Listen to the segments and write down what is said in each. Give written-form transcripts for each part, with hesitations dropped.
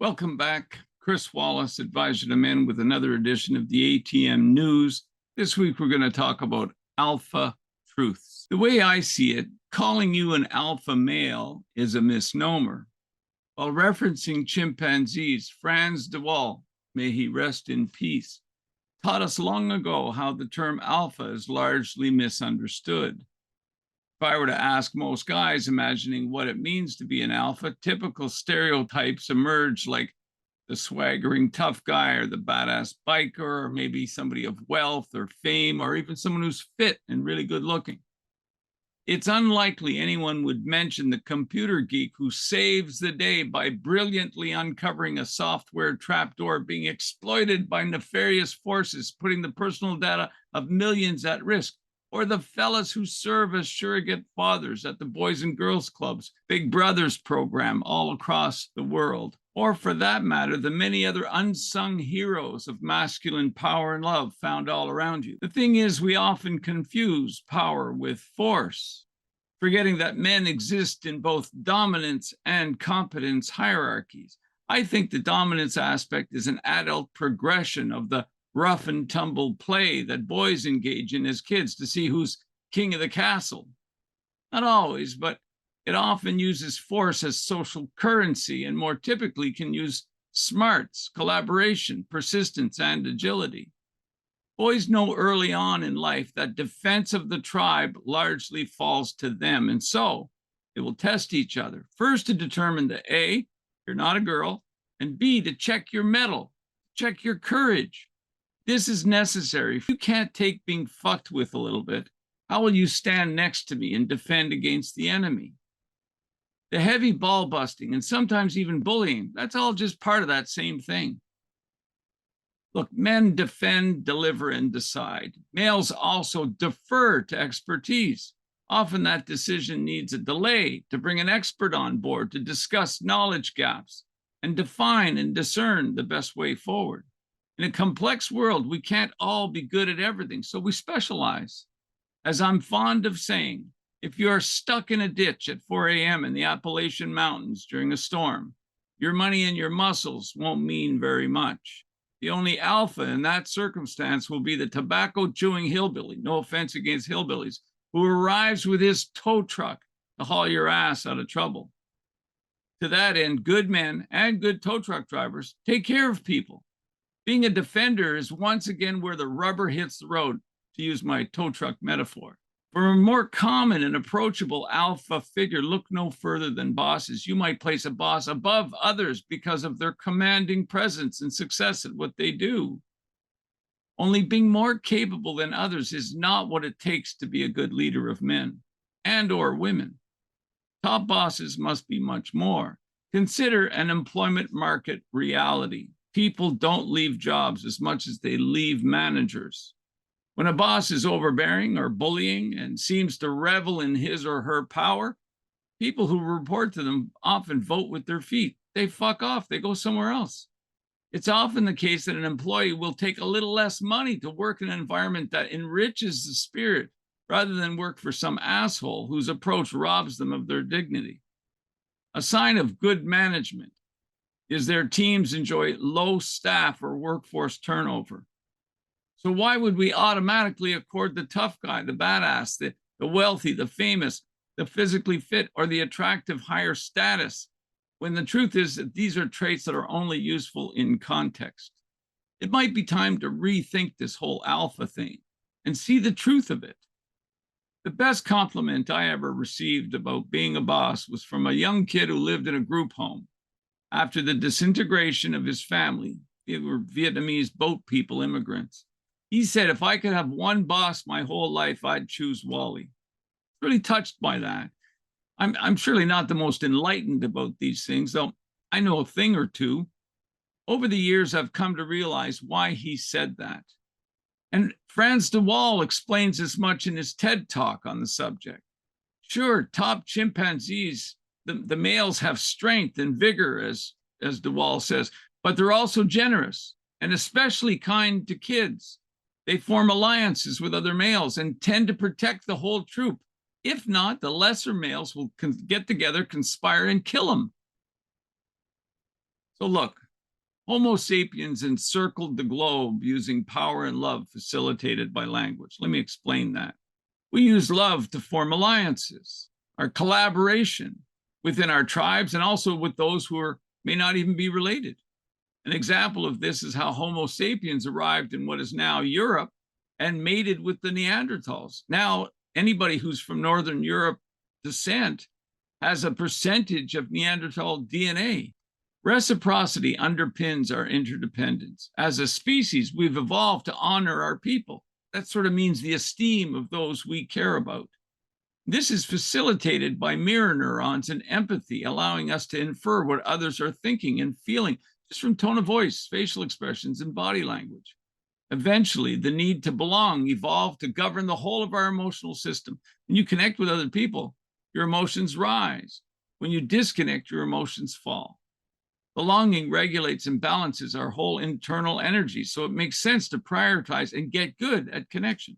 Welcome back. Chris Wallace, advisor to men, with another edition of the ATM News. This week, we're going to talk about alpha truths. The way I see it, calling you an alpha male is a misnomer. While referencing chimpanzees, Frans de Waal, may he rest in peace, taught us long ago how the term alpha is largely misunderstood. If I were to ask most guys imagining what it means to be an alpha, typical stereotypes emerge, like the swaggering tough guy or the badass biker, or maybe somebody of wealth or fame, or even someone who's fit and really good looking. It's unlikely anyone would mention the computer geek who saves the day by brilliantly uncovering a software trapdoor being exploited by nefarious forces, putting the personal data of millions at risk. Or the fellas who serve as surrogate fathers at the Boys and Girls Clubs, Big Brothers program all across the world. Or for that matter, the many other unsung heroes of masculine power and love found all around you. The thing is, we often confuse power with force, forgetting that men exist in both dominance and competence hierarchies. I think the dominance aspect is an adult progression of the rough and tumble play that boys engage in as kids to see who's king of the castle. Not always, but it often uses force as social currency, and more typically can use smarts, collaboration, persistence, and agility. Boys know early on in life that defense of the tribe largely falls to them, and so they will test each other. First, to determine that A, you're not a girl, and B, to check your mettle, check your courage. This is necessary. If you can't take being fucked with a little bit, how will you stand next to me and defend against the enemy? The heavy ball busting and sometimes even bullying, that's all just part of that same thing. Look, men defend, deliver, and decide. Males also defer to expertise. Often that decision needs a delay to bring an expert on board to discuss knowledge gaps and define and discern the best way forward. In a complex world, we can't all be good at everything, so we specialize. As I'm fond of saying, if you're stuck in a ditch at 4 a.m. in the Appalachian Mountains during a storm, your money and your muscles won't mean very much. The only alpha in that circumstance will be the tobacco-chewing hillbilly, no offense against hillbillies, who arrives with his tow truck to haul your ass out of trouble. To that end, good men and good tow truck drivers take care of people. Being a defender is once again where the rubber hits the road, to use my tow truck metaphor. For a more common and approachable alpha figure, look no further than bosses. You might place a boss above others because of their commanding presence and success at what they do. Only being more capable than others is not what it takes to be a good leader of men and or women. Top bosses must be much more. Consider an employment market reality. People don't leave jobs as much as they leave managers. When a boss is overbearing or bullying and seems to revel in his or her power, people who report to them often vote with their feet. They fuck off. They go somewhere else. It's often the case that an employee will take a little less money to work in an environment that enriches the spirit rather than work for some asshole whose approach robs them of their dignity. A sign of good management is their teams enjoy low staff or workforce turnover. So why would we automatically accord the tough guy, the badass, the wealthy, the famous, the physically fit, or the attractive higher status, when the truth is that these are traits that are only useful in context? It might be time to rethink this whole alpha thing and see the truth of it. The best compliment I ever received about being a boss was from a young kid who lived in a group home. After the disintegration of his family, they were Vietnamese boat people, immigrants. He said, if I could have one boss my whole life, I'd choose Wally. Really touched by that. I'm surely not the most enlightened about these things, though I know a thing or two. Over the years, I've come to realize why he said that. And Frans de Waal explains as much in his TED Talk on the subject. Sure, top chimpanzees, the males have strength and vigor, as de Waal says, but they're also generous and especially kind to kids. They form alliances with other males and tend to protect the whole troop. If not, the lesser males will get together, conspire, and kill them. So look, Homo sapiens encircled the globe using power and love facilitated by language. Let me explain that. We use love to form alliances, our collaboration within our tribes, and also with those who may not even be related. An example of this is how Homo sapiens arrived in what is now Europe and mated with the Neanderthals. Now, anybody who's from Northern Europe descent has a percentage of Neanderthal DNA. Reciprocity underpins our interdependence. As a species, we've evolved to honor our people. That sort of means the esteem of those we care about. This is facilitated by mirror neurons and empathy, allowing us to infer what others are thinking and feeling just from tone of voice, facial expressions, and body language. Eventually, the need to belong evolved to govern the whole of our emotional system. When you connect with other people, your emotions rise. When you disconnect, your emotions fall. Belonging regulates and balances our whole internal energy, so it makes sense to prioritize and get good at connection.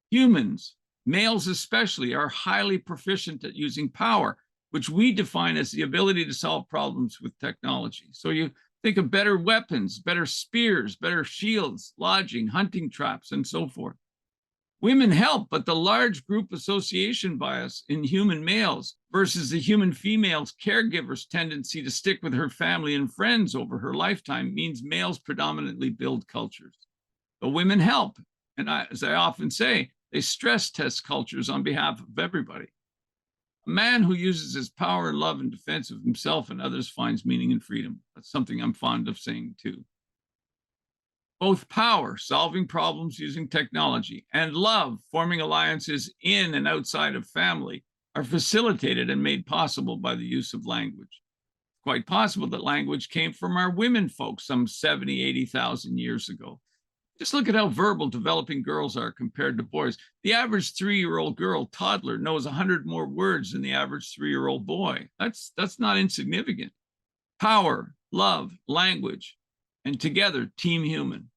Humans, males especially, are highly proficient at using power, which we define as the ability to solve problems with technology. So you think of better weapons, better spears, better shields, lodging, hunting traps, and so forth. Women help, but the large group association bias in human males versus the human female's caregiver's tendency to stick with her family and friends over her lifetime means males predominantly build cultures. But women help, and as I often say, they stress test cultures on behalf of everybody. A man who uses his power and love in defense of himself and others finds meaning and freedom. That's something I'm fond of saying too. Both power, solving problems using technology, and love, forming alliances in and outside of family, are facilitated and made possible by the use of language. It's quite possible that language came from our women folks some 70, 80,000 years ago. Just look at how verbal developing girls are compared to boys. The average 3-year-old girl, toddler, knows 100 more words than the average 3-year-old boy. That's not insignificant. Power, love, language, and together, team human.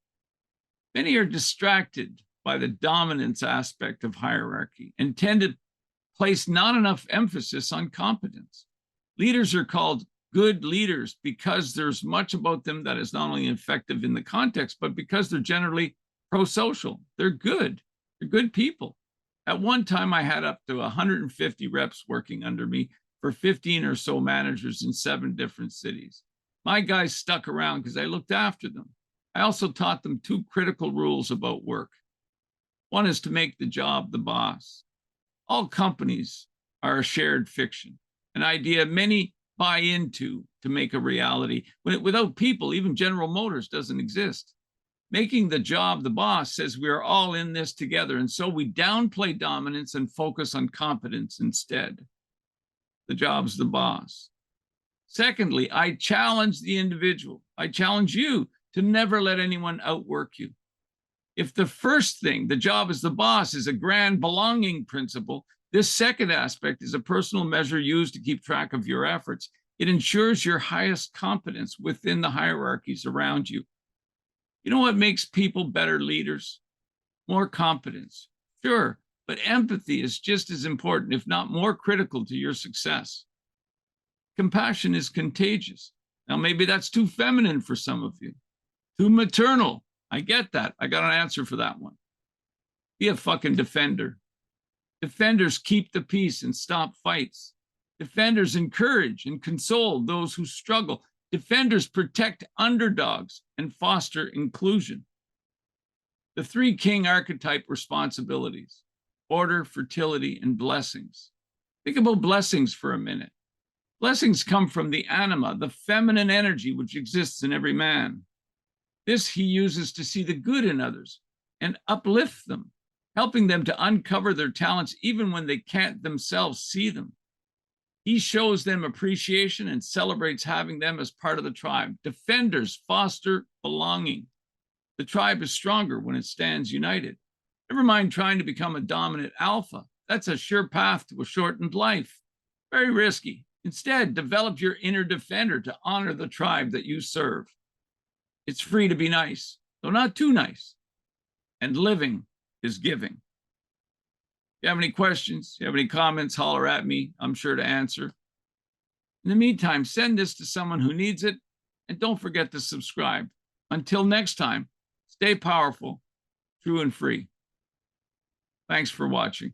Many are distracted by the dominance aspect of hierarchy and tend to place not enough emphasis on competence. Leaders are called good leaders because there's much about them that is not only effective in the context, but because they're generally pro-social. They're good. They're good people. At one time, I had up to 150 reps working under me for 15 or so managers in 7 different cities. My guys stuck around because I looked after them. I also taught them 2 critical rules about work. One is to make the job the boss. All companies are a shared fiction, an idea many buy into to make a reality. Without people, even General Motors doesn't exist. Making the job the boss says we are all in this together, and so we downplay dominance and focus on competence instead. The job's the boss. Secondly, I challenge the individual. I challenge you to never let anyone outwork you. If the first thing, the job as the boss, is a grand belonging principle, this second aspect is a personal measure used to keep track of your efforts. It ensures your highest competence within the hierarchies around you. You know what makes people better leaders? More competence. Sure, but empathy is just as important, if not more critical, to your success. Compassion is contagious. Now, maybe that's too feminine for some of you. Too maternal. I get that. I got an answer for that one. Be a fucking defender. Defenders keep the peace and stop fights. Defenders encourage and console those who struggle. Defenders protect underdogs and foster inclusion. The 3 king archetype responsibilities: order, fertility, and blessings. Think about blessings for a minute. Blessings come from the anima, the feminine energy which exists in every man. This he uses to see the good in others and uplift them, helping them to uncover their talents even when they can't themselves see them. He shows them appreciation and celebrates having them as part of the tribe. Defenders foster belonging. The tribe is stronger when it stands united. Never mind trying to become a dominant alpha. That's a sure path to a shortened life. Very risky. Instead, develop your inner defender to honor the tribe that you serve. It's free to be nice, though not too nice. And living is giving. If you have any questions, you have any comments, holler at me. I'm sure to answer. In the meantime, send this to someone who needs it, and don't forget to subscribe. Until next time, stay powerful, true and free. Thanks for watching.